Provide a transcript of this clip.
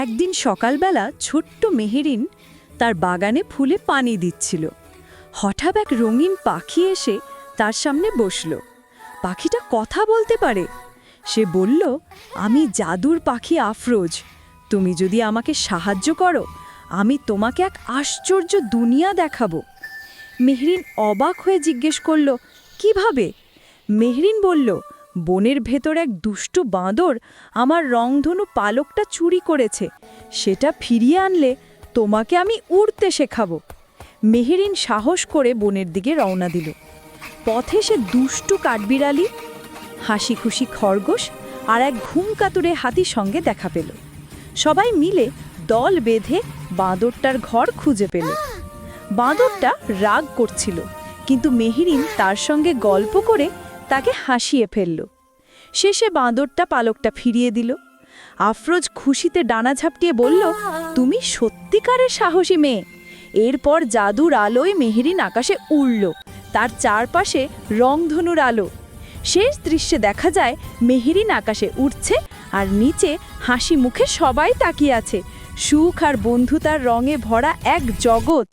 একদিন সকালবেলা ছোট্ট মেহেরিন তার বাগানে ফুলে পানি দিচ্ছিল। হঠাৎ এক রঙিন পাখি এসে তার সামনে বসল। পাখিটা কথা বলতে পারে। সে বলল, আমি জাদুর পাখি আফরোজ। তুমি যদি আমাকে সাহায্য করো, আমি তোমাকে এক আশ্চর্য দুনিয়া দেখাবো। মেহরিন অবাক হয়ে জিজ্ঞেস করল, কিভাবে? মেহরিন বলল, বনের ভেতর এক দুষ্টু বাঁদর আমার রংধনু পালকটা চুরি করেছে। সেটা ফিরিয়ে আনলে তোমাকে আমি উড়তে শেখাবো। মেহরিন সাহস করে বনের দিকে রওনা দিল। পথে সে দুষ্টু কাঠবিড়ালি, হাসি খুশি খরগোশ আর এক ঘুমকাতুরে হাতির সঙ্গে দেখা পেল। সবাই মিলে দল বেঁধে বাঁদরটার ঘর খুঁজে পেল। বাঁদরটা রাগ করছিল, কিন্তু মেহরিন তার সঙ্গে গল্প করে তাকে হাসিয়ে ফেলল। শেষে বাঁদরটা পালকটা ফিরিয়ে দিল। আফরোজ খুশিতে ডানা ঝাপটিয়ে বলল, তুমি সত্যিকারের সাহসী মেয়ে। এরপর জাদুর আলোয় মেহরিন আকাশে উড়ল, তার চারপাশে রংধনুর আলো। শেষ দৃশ্যে দেখা যায় মেহরিন আকাশে উঠছে আর নিচে হাসি মুখে সবাই তাকিয়ে আছে। সুখ আর বন্ধুতার রঙে ভরা এক জগৎ।